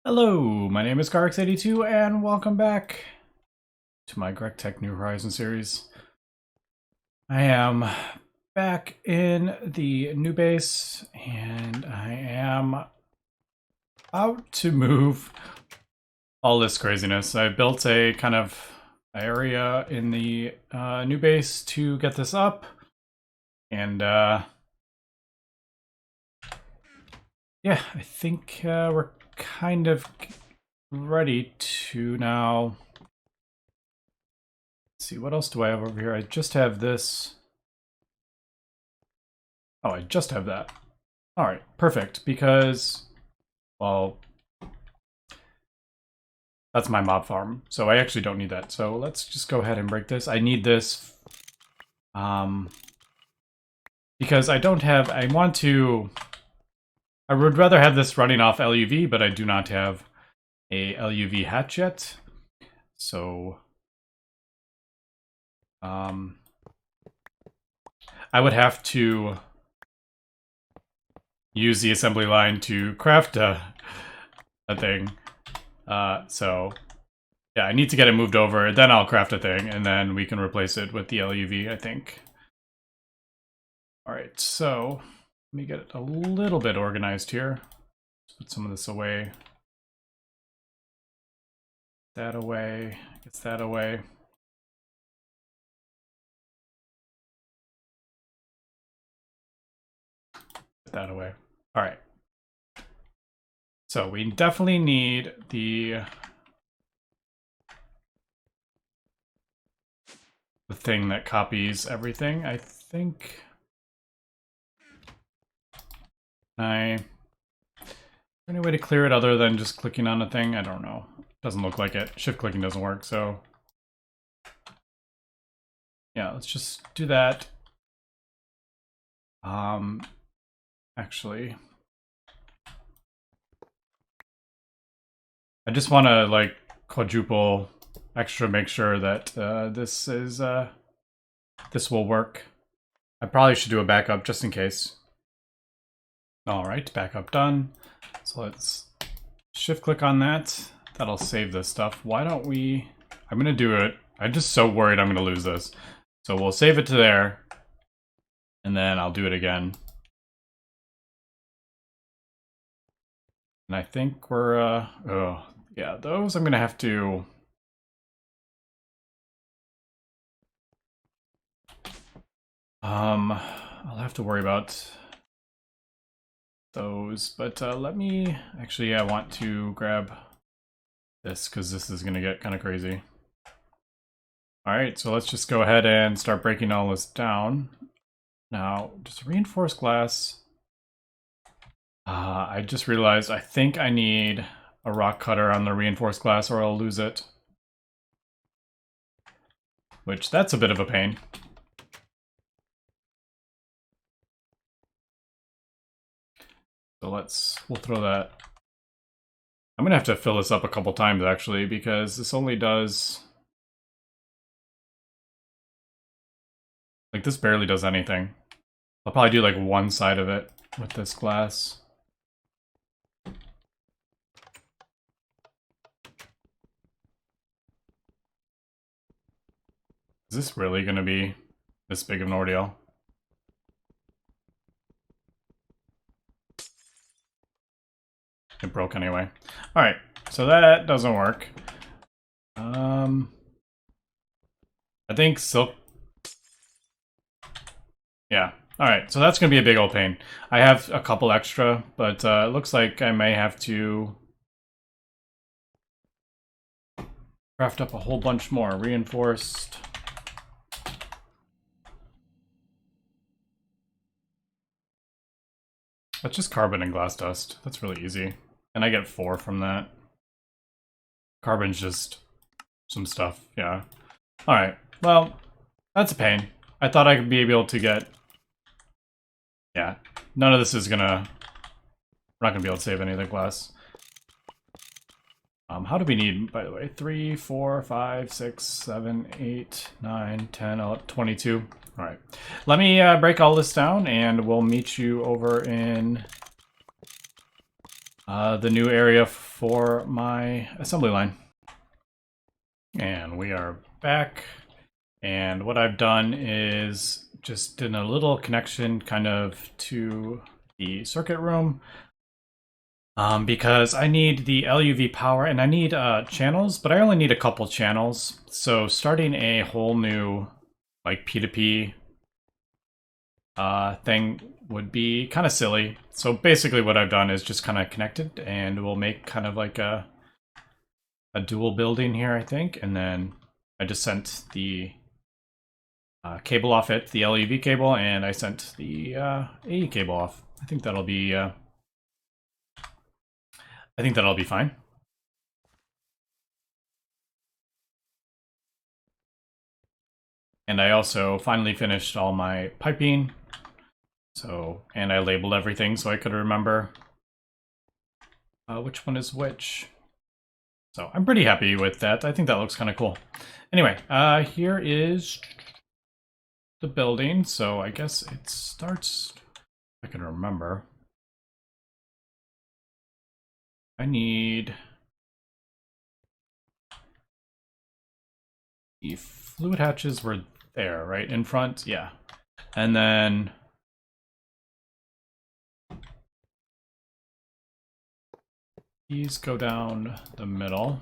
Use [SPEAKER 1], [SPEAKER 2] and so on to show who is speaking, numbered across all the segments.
[SPEAKER 1] Hello, my name is Garx82 and welcome back to my Gregtech New Horizons series. I am back in the new base and I am about to move all this craziness. I built a kind of area in the new base to get this up, and yeah, I think we're kind of ready to now. Let's see, what else do I have over here? I just have this. Oh, I just have that. All right, perfect, because, well, that's my mob farm, so I actually don't need that. So let's just go ahead and break this. I need this because I don't have, I would rather have this running off LUV, but I do not have a LUV hatch yet. So I would have to use the assembly line to craft a thing. So yeah, I need to get it moved over, then I'll craft a thing, and then we can replace it with the LUV, I think. All right, so let me get it a little bit organized here. Let's put some of this away. That away, gets that away. Put that away. All right. So we definitely need the thing that copies everything, I think. Any way to clear it other than just clicking on a thing? I don't know. Doesn't look like it. Shift clicking doesn't work, so yeah, let's just do that. Actually, I just want to like quadruple extra, make sure that this will work. I probably should do a backup just in case. All right, backup done. So let's shift click on that. That'll save this stuff. Why don't we, I'm gonna do it. I'm just so worried I'm gonna lose this. So we'll save it to there, and then I'll do it again. And I think we're, oh, yeah, those I'm gonna have to, I'll have to worry about those, but let me, actually, I want to grab this because this is gonna get kind of crazy. All right, so let's just go ahead and start breaking all this down. Now, just reinforced glass. I just realized I think I need a rock cutter on the reinforced glass or I'll lose it. Which, that's a bit of a pain. So we'll throw that. I'm gonna have to fill this up a couple times actually, because this only does, like, this barely does anything. I'll probably do like one side of it with this glass. Is this really gonna be this big of an ordeal? It broke anyway. Alright, so that doesn't work. I think silk. Yeah. Alright, so that's gonna be a big old pain. I have a couple extra, but it looks like I may have to craft up a whole bunch more. Reinforced. That's just carbon and glass dust. That's really easy. And I get 4 from that. Carbon's just some stuff, yeah. Alright, well, that's a pain. I thought I could be able to get... Yeah, none of this is gonna... We're not gonna be able to save any of the glass. How do we need, by the way? 3, 4, 5, 6, 7, 8, 9, 10, 11, 22. Alright. Let me break all this down and we'll meet you over in the new area for my assembly line. And we are back. And what I've done is just did a little connection kind of to the circuit room. Because I need the LUV power and I need channels, but I only need a couple channels. So starting a whole new like P2P thing would be kind of silly. So basically what I've done is just kind of connected and we'll make kind of like a dual building here, I think. And then I just sent the cable off it, the LUV cable, and I sent the AE cable off. I think that'll be fine. And I also finally finished all my piping. So, and I labeled everything so I could remember which one is which. So I'm pretty happy with that. I think that looks kind of cool. Anyway, here is the building. So I guess it starts, if I can remember. I need the fluid hatches were there, right? In front, yeah. And then these go down the middle.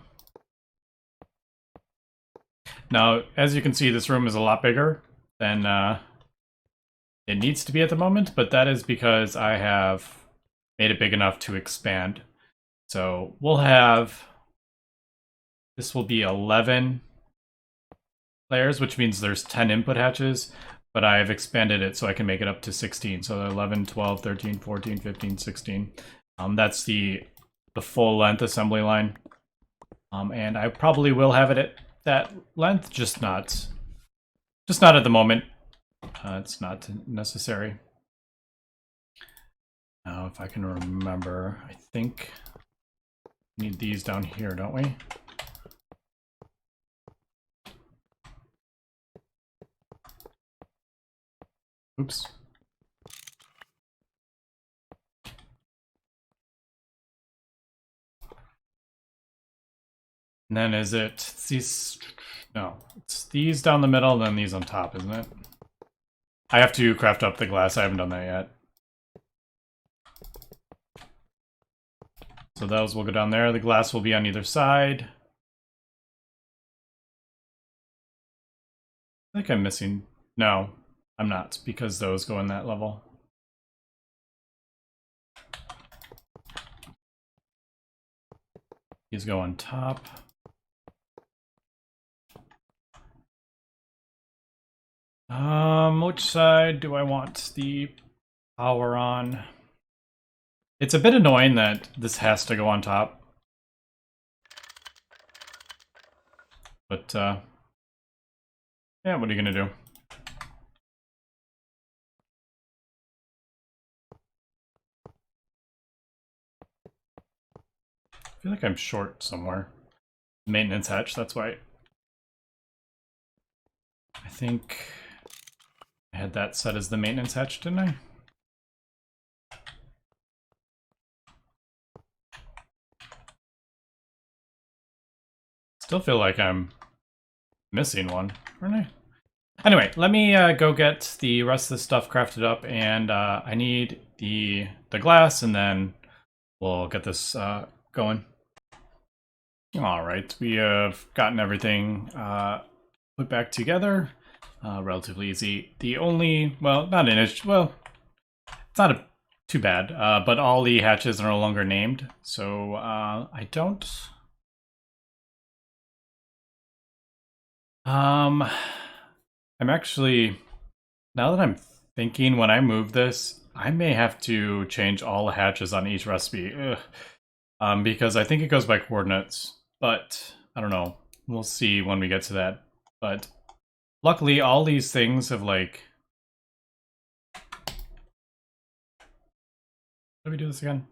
[SPEAKER 1] Now, as you can see, this room is a lot bigger than it needs to be at the moment, but that is because I have made it big enough to expand. So we'll have, this will be 11 layers, which means there's 10 input hatches, but I've expanded it so I can make it up to 16. So 11, 12, 13, 14, 15, 16. That's the full length assembly line. And I probably will have it at that length, just not at the moment. It's not necessary. Now, if I can remember, I think we need these down here, don't we? Oops. And then is it these? No, it's these down the middle, then these on top, isn't it? I have to craft up the glass. I haven't done that yet. So those will go down there. The glass will be on either side. I think I'm missing. No, I'm not, because those go in that level. These go on top. Which side do I want the power on? It's a bit annoying that this has to go on top. But, yeah, what are you gonna do? I feel like I'm short somewhere. Maintenance hatch, that's why. I think I had that set as the maintenance hatch, didn't I? Still feel like I'm missing one, aren't I? Anyway, let me go get the rest of the stuff crafted up, and I need the glass, and then we'll get this going. All right, we have gotten everything put back together. Relatively easy. The only, well, not an issue. Well, it's not too bad. But all the hatches are no longer named, so I don't. I'm actually, now that I'm thinking, when I move this, I may have to change all the hatches on each recipe. Because I think it goes by coordinates, but I don't know. We'll see when we get to that. But luckily, all these things have like... Let me do this again.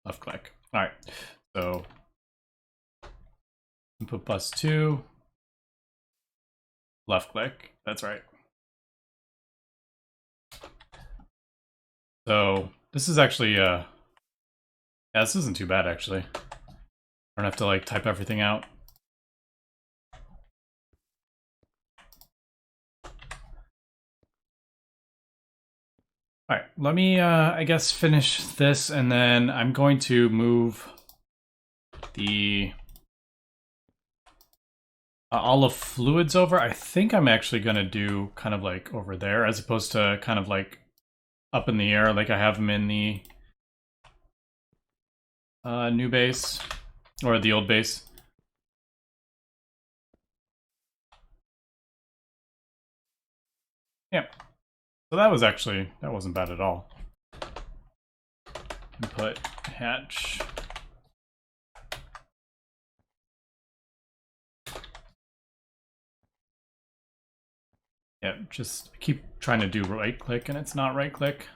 [SPEAKER 1] Left click. All right. So input bus 2. Left click. That's right. So this is actually Yeah, this isn't too bad, actually. I don't have to, like, type everything out. Alright, let me, I guess, finish this, and then I'm going to move the... all the fluids over. I think I'm actually going to do kind of, like, over there, as opposed to kind of, like, up in the air, like I have them in the new base, or the old base. Yeah. So that wasn't bad at all. Input hatch. Yeah, just keep trying to do right click and it's not right click.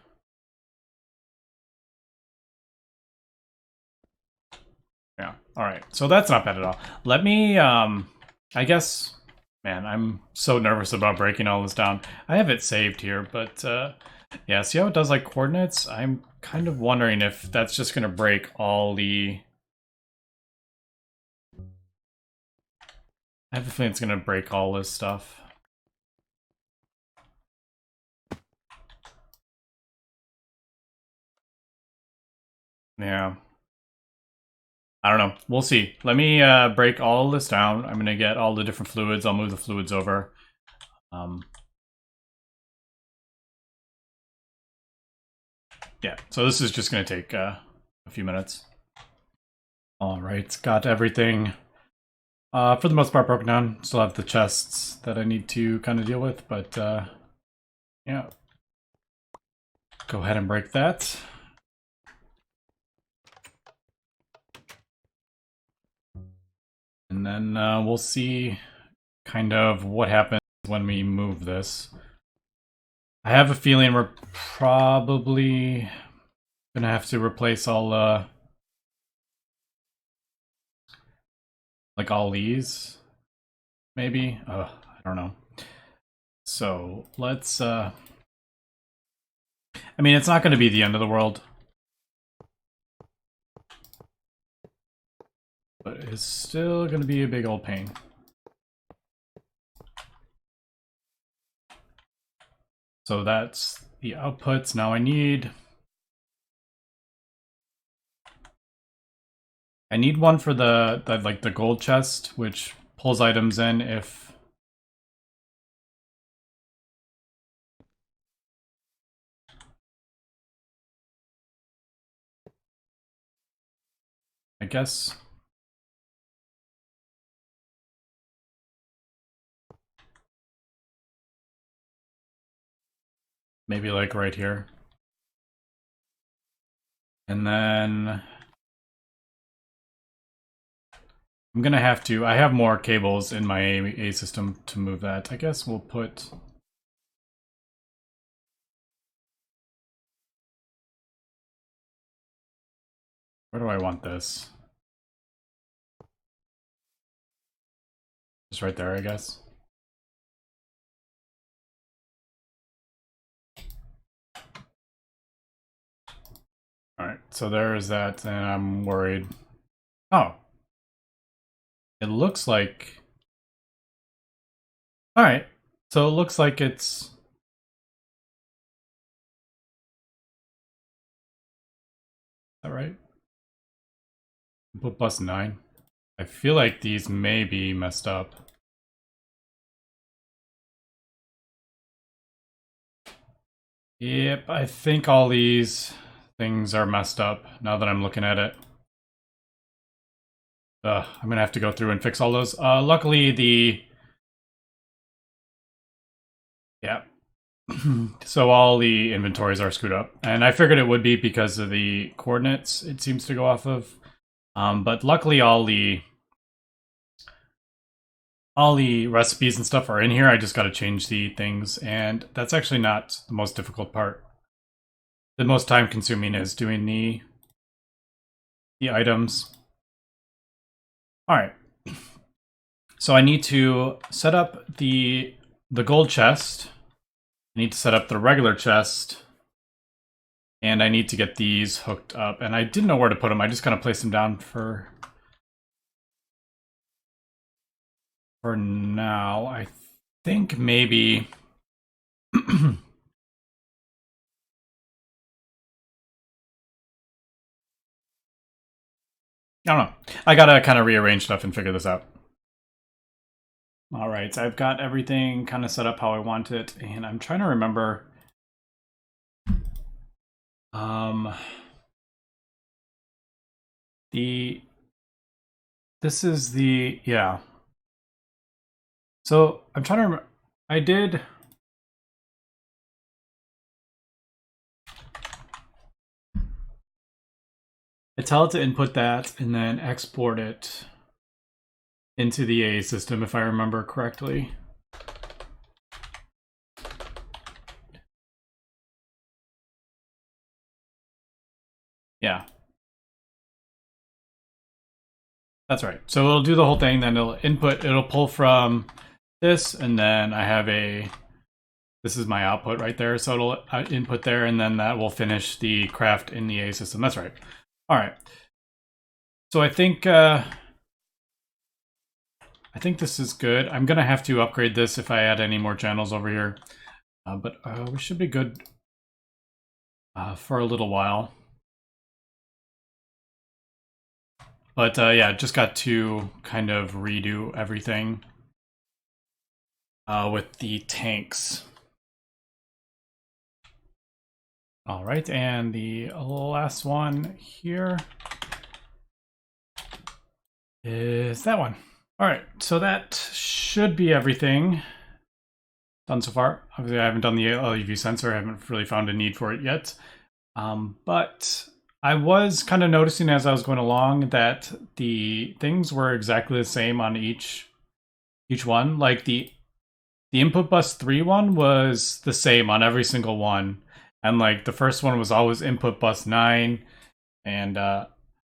[SPEAKER 1] Yeah, alright. So that's not bad at all. Let me, I guess, man, I'm so nervous about breaking all this down. I have it saved here, but yeah, see how it does like coordinates? I'm kind of wondering if that's just going to break all the... I have a feeling it's going to break all this stuff. Yeah. I don't know. We'll see. Let me break all this down. I'm going to get all the different fluids. I'll move the fluids over. Yeah, so this is just going to take a few minutes. All right, got everything for the most part broken down. Still have the chests that I need to kind of deal with, but yeah. Go ahead and break that. And then we'll see kind of what happens when we move this. I have a feeling we're probably gonna have to replace all like all these, maybe. I don't know. So let's I mean, it's not going to be the end of the world, but it's still going to be a big old pain. So that's the outputs. Now I need one for the like the gold chest, which pulls items in if I guess. Maybe like right here. And then I'm gonna have to, I have more cables in my A system to move that. I guess we'll put... Where do I want this? Just right there, I guess. Alright, so there's that, and I'm worried. Oh. It looks like... Alright, so it looks like it's... Is that right? Put bus 9. I feel like these may be messed up. Yep, I think all these things are messed up now that I'm looking at it. I'm gonna have to go through and fix all those. Luckily, the... Yeah. So all the inventories are screwed up. And I figured it would be because of the coordinates it seems to go off of. But luckily all the recipes and stuff are in here. I just got to change the things. And that's actually not the most difficult part. The most time consuming is doing the items. All right. So I need to set up the gold chest. I need to set up the regular chest. And I need to get these hooked up. And I didn't know where to put them. I just kind of placed them down for now. I think maybe... I don't know. I gotta kind of rearrange stuff and figure this out. All right, so I've got everything kind of set up how I want it, and I'm trying to remember. This is the, yeah. So I'm trying to remember. I tell it to input that and then export it into the A system, if I remember correctly. Yeah. That's right. So it'll do the whole thing, then it'll pull from this, and then I have this is my output right there. So it'll input there, and then that will finish the craft in the A system. That's right. All right. So I think this is good. I'm gonna have to upgrade this if I add any more channels over here, but we should be good for a little while. But yeah, just got to kind of redo everything with the tanks. All right, and the last one here is that one. All right, so that should be everything done so far. Obviously, I haven't done the LUV sensor. I haven't really found a need for it yet. But I was kind of noticing as I was going along that the things were exactly the same on each one. Like the input bus 3 one was the same on every single one. And like the first one was always input bus 9. And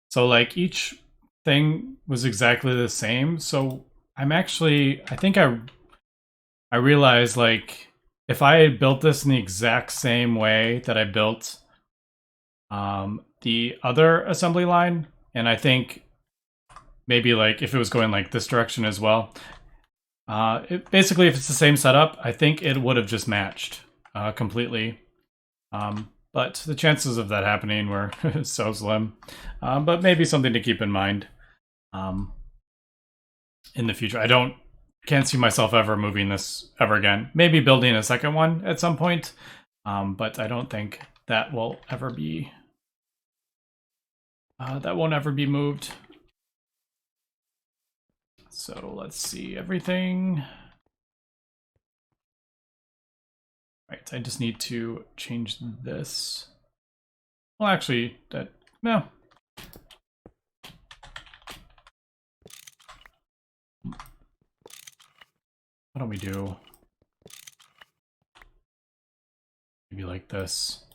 [SPEAKER 1] so like each thing was exactly the same. So I think I realized like if I had built this in the exact same way that I built the other assembly line, and I think maybe like if it was going like this direction as well, basically if it's the same setup, I think it would have just matched completely. But the chances of that happening were so slim. But maybe something to keep in mind in the future. Can't see myself ever moving this ever again. Maybe building a second one at some point, but I don't think that will ever be that won't ever be moved. So let's see everything. Right, I just need to change this. Well, actually, no. Why don't we do maybe like this?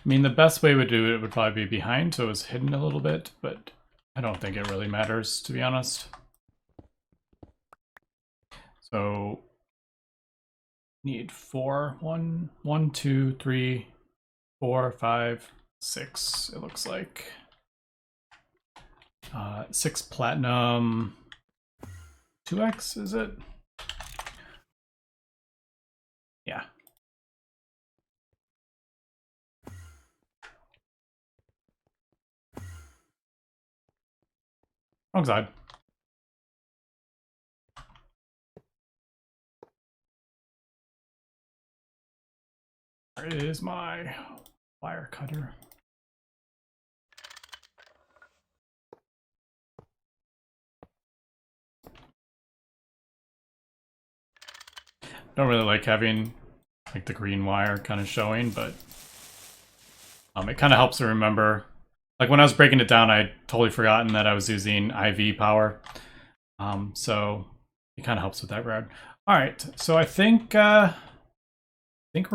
[SPEAKER 1] I mean, the best way to do it would probably be behind, so it's hidden a little bit, but I don't think it really matters, to be honest. So need 4, 1, 2, 3, 4, 5, 6, it looks like. 6 platinum, 2x, is it? Yeah. Wrong side. Where is my wire cutter? Don't really like having like the green wire kind of showing, but it kind of helps to remember. Like when I was breaking it down, I'd totally forgotten that I was using IV power. So it kind of helps with that regard. All right, so I think we're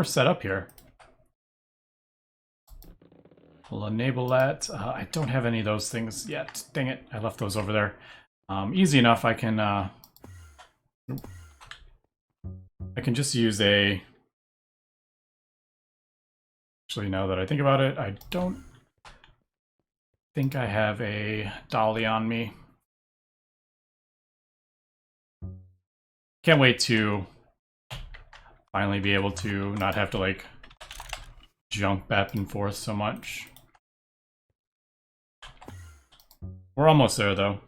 [SPEAKER 1] set up here. We'll enable that. I don't have any of those things yet. Dang it, I left those over there. Easy enough, I can I can just use a... Actually, now that I think about it, I don't think I have a dolly on me. Can't wait to finally be able to not have to like jump back and forth so much. We're almost there though.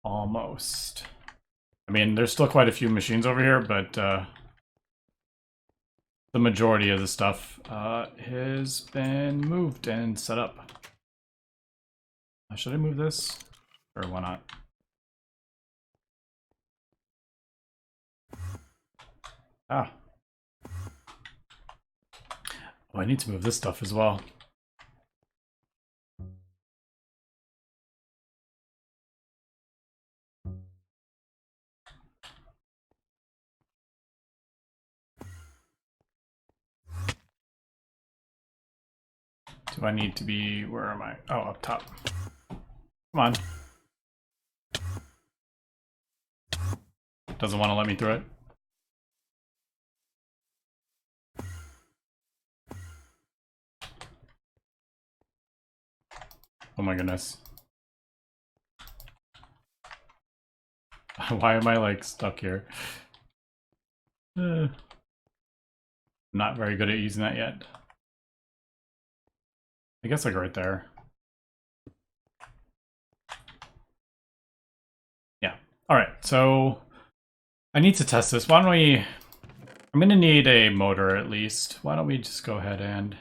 [SPEAKER 1] Almost. I mean, there's still quite a few machines over here, but the majority of the stuff has been moved and set up. Should I move this? Or why not? Ah. Oh, I need to move this stuff as well. Do I need to be... Where am I? Oh, up top. Come on. Doesn't want to let me through it. Oh my goodness. Why am I like stuck here? Not very good at using that yet. I guess I go right there. Yeah. All right. So I need to test this. Why don't we... I'm going to need a motor at least. Why don't we just go ahead and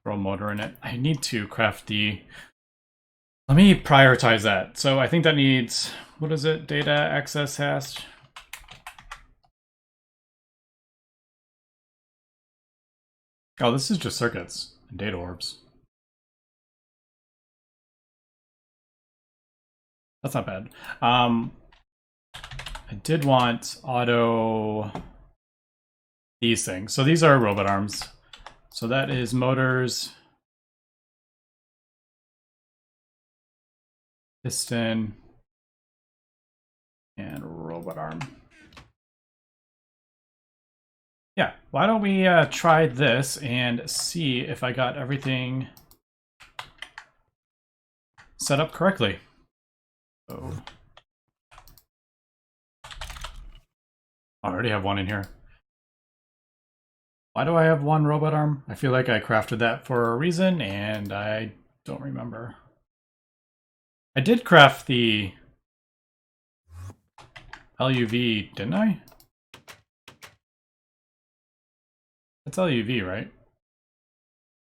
[SPEAKER 1] throw a motor in it. I need to craft the... Let me prioritize that. So I think that needs... What is it? Data access hash. Oh, this is just circuits and data orbs. That's not bad. I did want auto these things. So these are robot arms. So that is motors, piston, and robot arm. Yeah, why don't we try this and see if I got everything set up correctly. So, I already have one in here. Why do I have one robot arm? I feel like I crafted that for a reason, and I don't remember. I did craft the LUV, didn't I? That's LUV, right?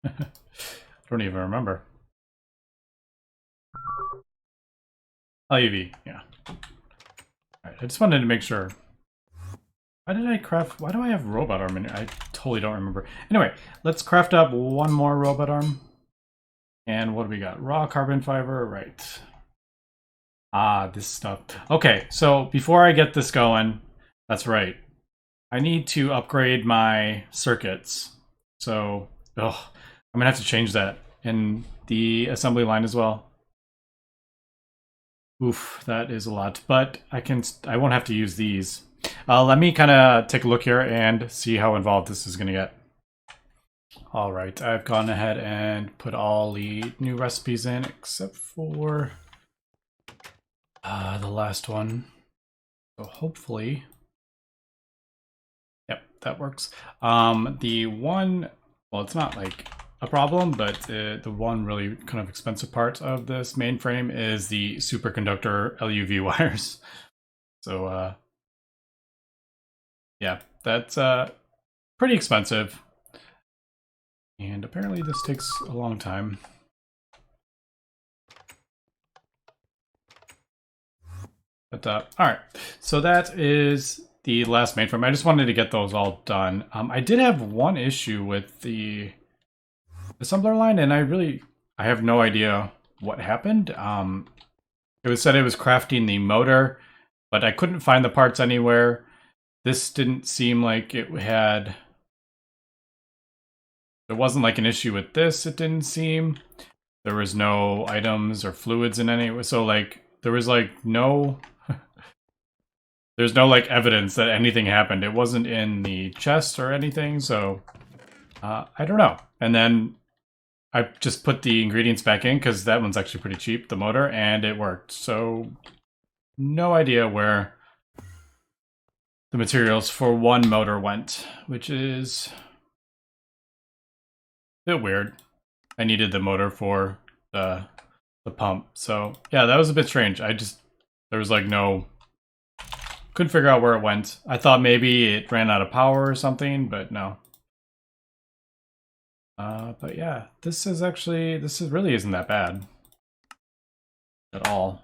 [SPEAKER 1] I don't even remember. LUV, yeah. Alright, I just wanted to make sure. Why did I craft... Why do I have robot arm in here? I totally don't remember. Anyway, let's craft up one more robot arm. And what do we got? Raw carbon fiber, right. Ah, this stuff. Okay, so before I get this going, that's right. I need to upgrade my circuits. So, I'm gonna have to change that in the assembly line as well. Oof, that is a lot, but I won't have to use these. Let me kind of take a look here and see how involved this is gonna get. All right, I've gone ahead and put all the new recipes in except for the last one. So hopefully, yep, that works. The one, well, it's not like a problem, but the one really kind of expensive part of this mainframe is the superconductor LUV wires. So yeah, that's pretty expensive. And apparently this takes a long time. But all right, so that is the last mainframe. I just wanted to get those all done. I did have one issue with the assembler line, and I have no idea what happened. It was said it was crafting the motor, but I couldn't find the parts anywhere. This didn't seem like it had... There wasn't like an issue with this, it didn't seem. There was no items or fluids in any, so like there was like no there's no like evidence that anything happened. It wasn't in the chest or anything, so I don't know. And then I just put the ingredients back in because that one's actually pretty cheap, the motor, and it worked. So no idea where the materials for one motor went, which is a bit weird. I needed the motor for the pump. So yeah, that was a bit strange. There was like no, couldn't figure out where it went. I thought maybe it ran out of power or something, but no. But yeah, this really isn't that bad at all.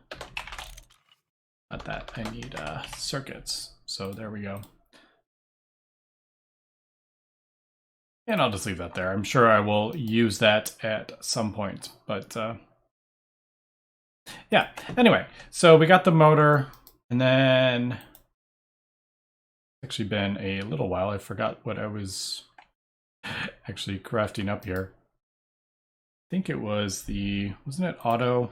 [SPEAKER 1] Not that I need circuits. So there we go. And I'll just leave that there. I'm sure I will use that at some point, but yeah. Anyway, so we got the motor, and then it's actually been a little while. I forgot what I was actually crafting up here. I think it was wasn't it auto?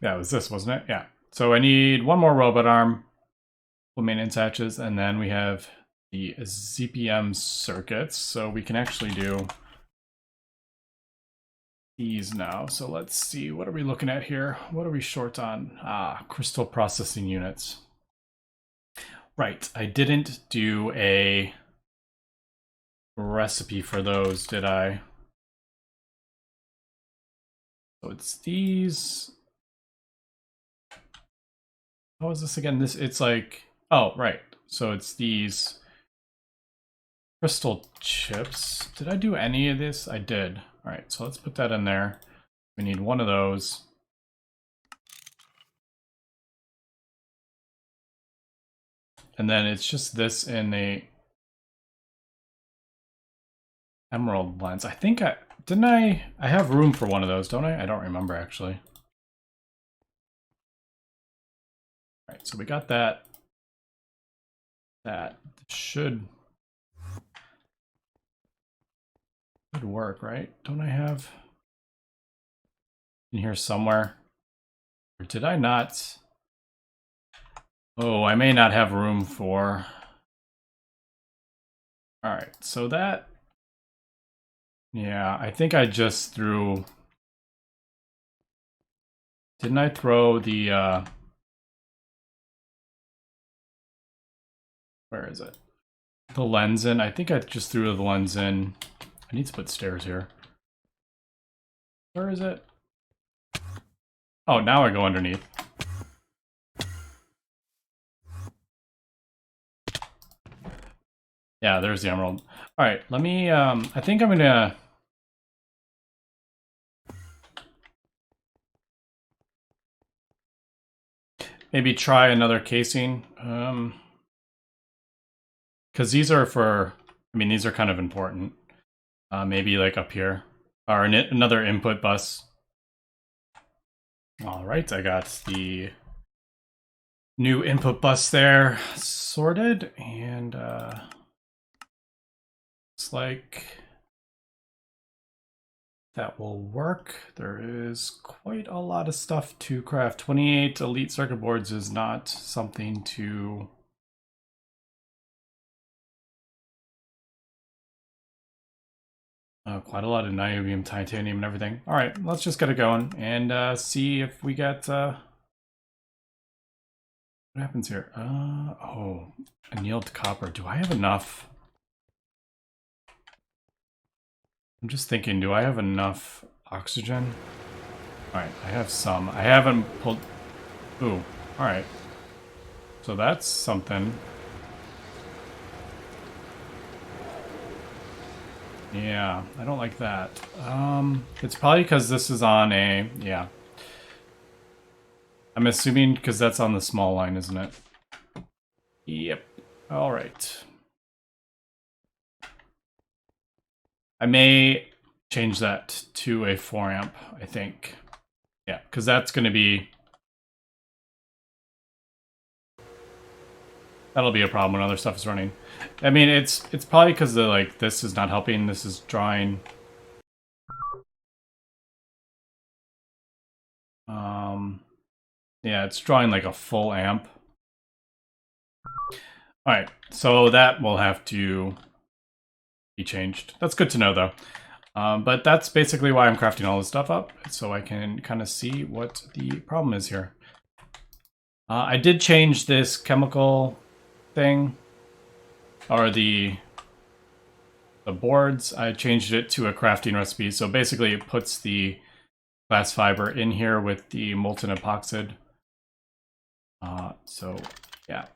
[SPEAKER 1] Yeah, it was this, wasn't it? Yeah. So I need one more robot arm, maintenance hatches, and then we have the ZPM circuits. So we can actually do these now. So let's see, what are we looking at here? What are we short on? Crystal processing units. Right, I didn't do a recipe for those, did I? So it's these. How is this again? It's like, oh, right. So it's these crystal chips. Did I do any of this? I did. All right, so let's put that in there. We need one of those. And then it's just this in a emerald lens. I think I have room for one of those, don't I? I don't remember actually. All right, so we got that. That should work, right? Don't I have in here somewhere? Or did I not? Oh, I may not have room for. All right, so that. Yeah, I think I just threw. Didn't I throw the where is it? The lens in. I think I just threw the lens in. I need to put stairs here. Where is it? Oh, now I go underneath. Yeah, there's the emerald. All right, let me, I think I'm gonna maybe try another casing. Because these are for, I mean, these are kind of important. Maybe like up here, or another input bus. All right, I got the new input bus there sorted, and looks like that will work. There is quite a lot of stuff to craft. 28 elite circuit boards is not something to quite a lot of niobium, titanium, and everything. All right, let's just get it going and see if we get what happens here. Oh, annealed copper. Do I have enough? I'm just thinking, do I have enough oxygen? All right, I have some. I haven't pulled. Ooh, all right. So that's something. Yeah, I don't like that. It's probably because this is on a, yeah. I'm assuming because that's on the small line, isn't it? Yep. All right. I may change that to a 4 amp, I think. Yeah, because that's going to be... That'll be a problem when other stuff is running. I mean, it's probably because the like this is not helping. This is drawing. Yeah, it's drawing like a full amp. All right, so that will have to be changed. That's good to know, though. But that's basically why I'm crafting all this stuff up, so I can kind of see what the problem is here. I did change this chemical thing, or the boards. I changed it to a crafting recipe, so basically it puts the glass fiber in here with the molten epoxide. So yeah.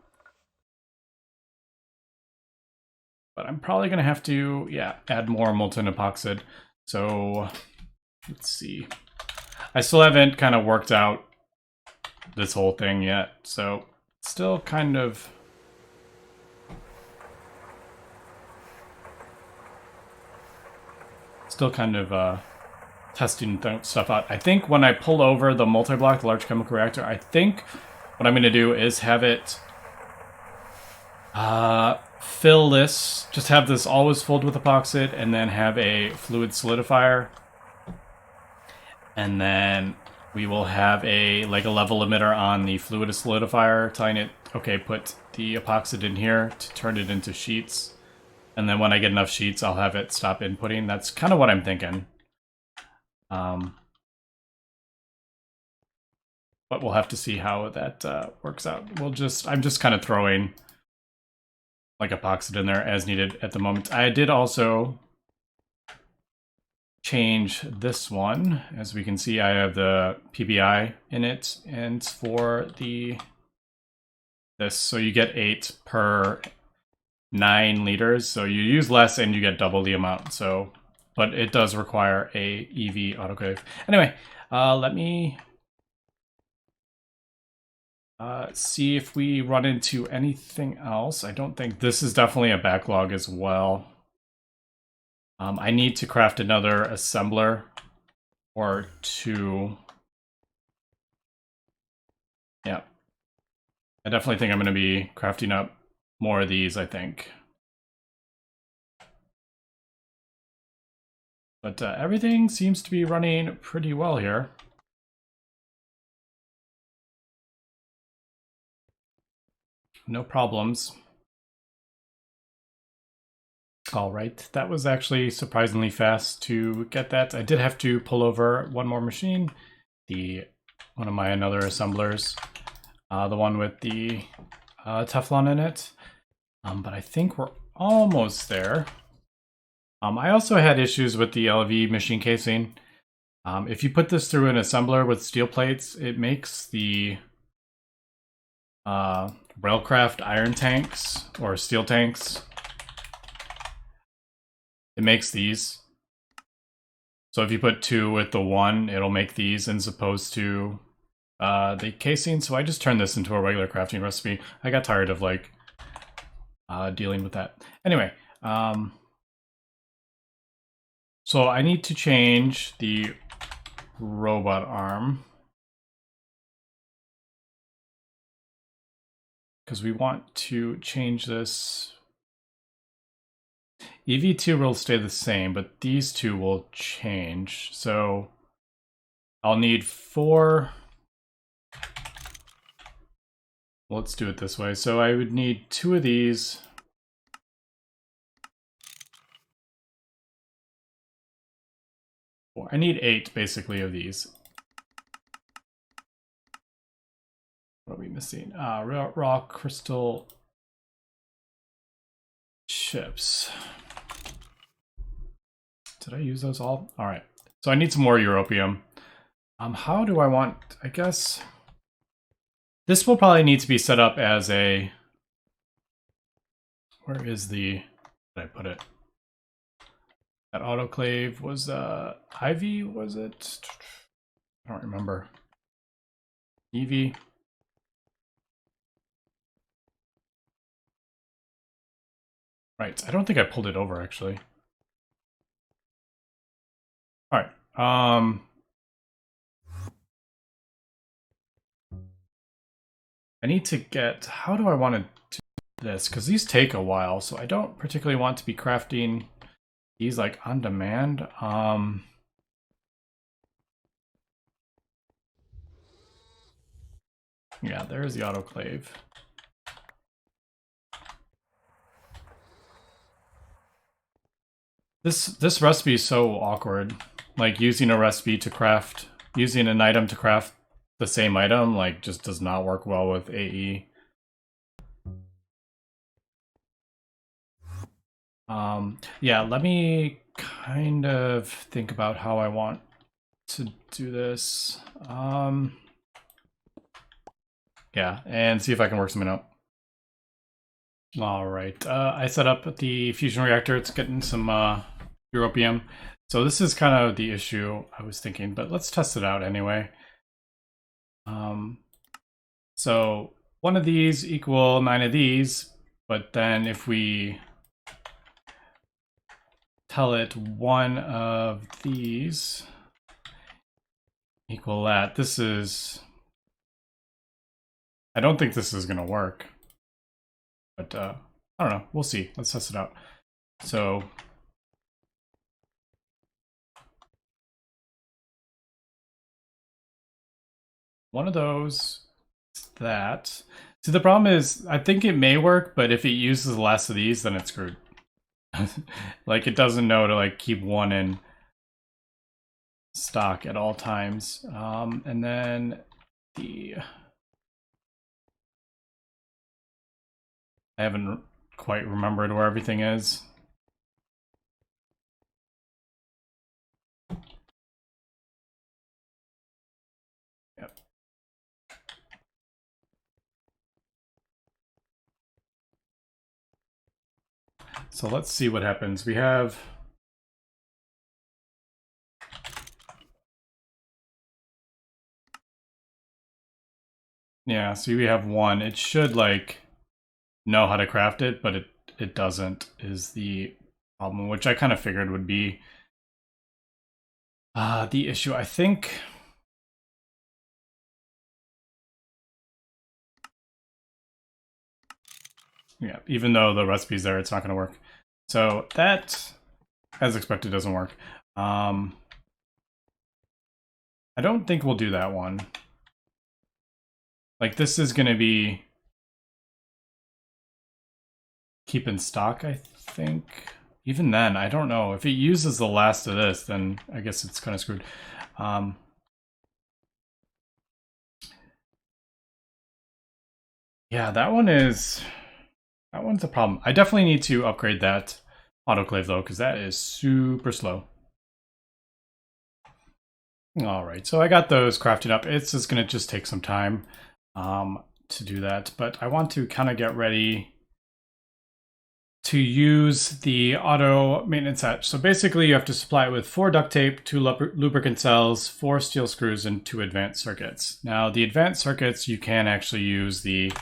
[SPEAKER 1] But I'm probably gonna have to, yeah, add more molten epoxide. So let's see. I still haven't kind of worked out this whole thing yet, so still kind of testing stuff out. I think when I pull over the multi-block, the large chemical reactor, I think what I'm gonna do is have it fill this, just have this always filled with epoxide, and then have a fluid solidifier. And then we will have a level emitter on the fluid solidifier, telling it, okay, put the epoxide in here to turn it into sheets. And then when I get enough sheets, I'll have it stop inputting. That's kind of what I'm thinking. But we'll have to see how that works out. I'm just kind of throwing like epoxide in there as needed at the moment. I did also change this one. As we can see, I have the PBI in it, and it's for this. So you get 8 per 9 liters. So you use less and you get double the amount. So, but it does require a EV autoclave. Anyway, let me see if we run into anything else. I don't think this is definitely a backlog as well. I need to craft another assembler or 2. Yeah. I definitely think I'm going to be crafting up more of these, I think. But everything seems to be running pretty well here. No problems. All right, that was actually surprisingly fast to get that. I did have to pull over one more machine, one of my other assemblers, the one with the Teflon in it. But I think we're almost there. I also had issues with the LV machine casing. If you put this through an assembler with steel plates, it makes the railcraft iron tanks or steel tanks. It makes these. So if you put 2 with the 1, it'll make these as opposed to the casing. So I just turned this into a regular crafting recipe. I got tired of like dealing with that. Anyway, so I need to change the robot arm because we want to change this. EV2 will stay the same, but these 2 will change. So I'll need 4. Let's do it this way. So I would need 2 of these. I need 8 basically of these. What are we missing? Raw crystal chips. Did I use those all? All right. So I need some more europium. How do I want, I guess this will probably need to be set up as a, where is the, did I put it? That autoclave was Ivy, was it? I don't remember. EV. Right, I don't think I pulled it over actually. All right. I need to get, how do I want to this, because these take a while, so I don't particularly want to be crafting these like on demand. Yeah, there's the autoclave. This recipe is so awkward. Like using a recipe to craft, using an item to craft the same item, like just does not work well with AE. Yeah, let me kind of think about how I want to do this. Yeah, and see if I can work something out. All right, I set up the fusion reactor. It's getting some europium. So this is kind of the issue I was thinking, but let's test it out anyway. So one of these equal 9 of these, but then if we tell it one of these equal that, this is, I don't think this is going to work, but I don't know. We'll see. Let's test it out. So one of those is that. See, the problem is, I think it may work, but if it uses the last of these, then it's screwed. Like, it doesn't know to like keep one in stock at all times. And then the... I haven't quite remembered where everything is. Yep. So let's see what happens. We have... Yeah, so we have one. It should like know how to craft it, but it doesn't, is the problem, which I kind of figured would be the issue. I think yeah, even though the recipe's there, it's not going to work. So that, as expected, doesn't work. I don't think we'll do that one. Like, this is going to be keep in stock, I think. Even then, I don't know. If it uses the last of this, then I guess it's kind of screwed. Yeah, that one's a problem. I definitely need to upgrade that autoclave though, because that is super slow. All right, so I got those crafted up. It's just gonna just take some time to do that, but I want to kind of get ready to use the auto maintenance hatch. So basically you have to supply it with 4 duct tape, 2 lubricant cells, 4 steel screws, and 2 advanced circuits. Now the advanced circuits, you can actually use the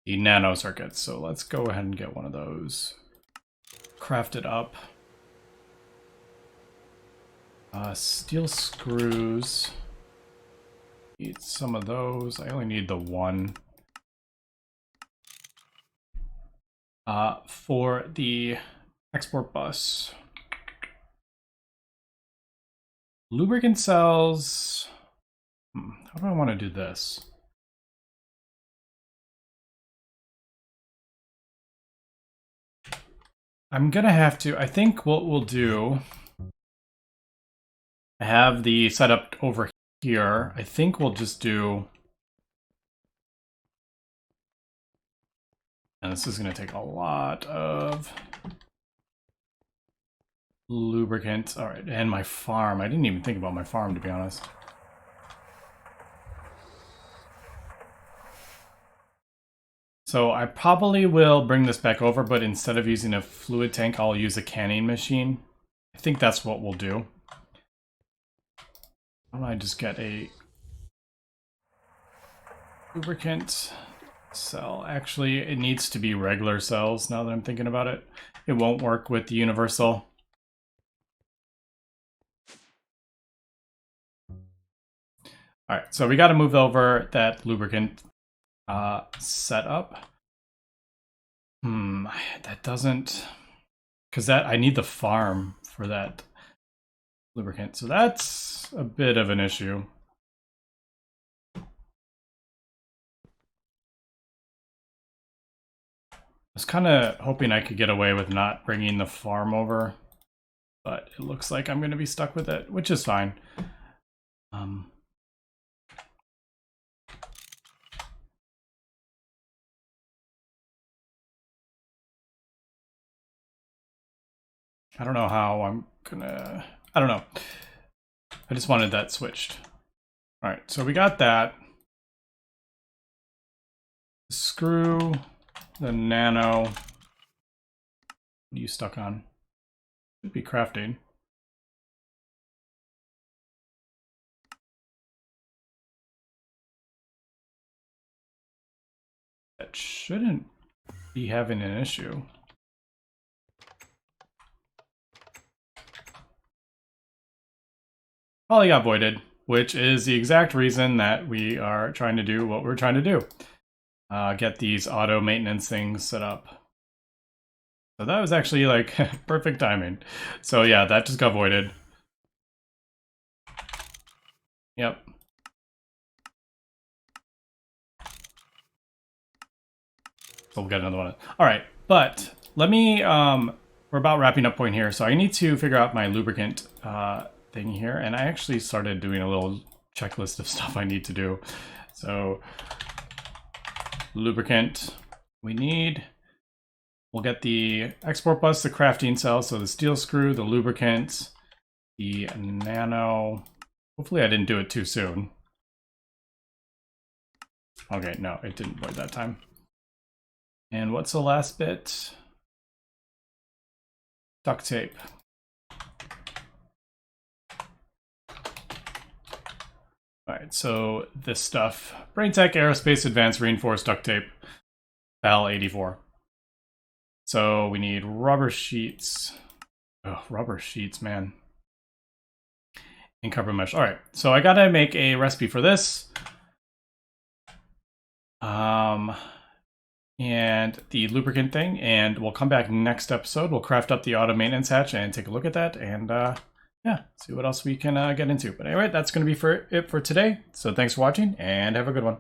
[SPEAKER 1] nano circuits. So let's go ahead and get one of those crafted up. Steel screws. Need some of those. I only need the one. For the export bus. Lubricant cells. How do I want to do this? I'm gonna have to, I think what we'll do, I have the setup over here. I think we'll just do, and this is gonna take a lot of lubricant. All right, and my farm. I didn't even think about my farm, to be honest. So I probably will bring this back over, but instead of using a fluid tank, I'll use a canning machine. I think that's what we'll do. Why don't I just get a lubricant cell? Actually, it needs to be regular cells now that I'm thinking about it. It won't work with the universal. All right, so we got to move over that lubricant setup. That doesn't, because that I need the farm for that lubricant, so that's a bit of an issue. I was kind of hoping I could get away with not bringing the farm over, but it looks like I'm going to be stuck with it, which is fine. I don't know how I'm gonna, I don't know. I just wanted that switched. All right, so we got that. Screw the nano. What are you stuck on? Should be crafting. That shouldn't be having an issue. Probably got voided, which is the exact reason that we are trying to do what we're trying to do. Get these auto maintenance things set up. So that was actually like perfect timing. So yeah, that just got voided. Yep. So we'll get another one. All right, but let me, we're about wrapping up point here. So I need to figure out my lubricant thing here. And I actually started doing a little checklist of stuff I need to do. So lubricant we need, we'll get the export bus, the crafting cell, so the steel screw, the lubricant, the nano. Hopefully I didn't do it too soon. Okay, no, it didn't void that time. And what's the last bit? Duct tape. All right, so this stuff, BrainTech Aerospace Advanced Reinforced Duct Tape, PAL 84. So we need rubber sheets. Oh, rubber sheets, man. And copper mesh. All right, so I gotta make a recipe for this. And the lubricant thing, and we'll come back next episode. We'll craft up the auto maintenance hatch and take a look at that, and yeah, see what else we can get into. But anyway, that's going to be it for today. So thanks for watching, and have a good one.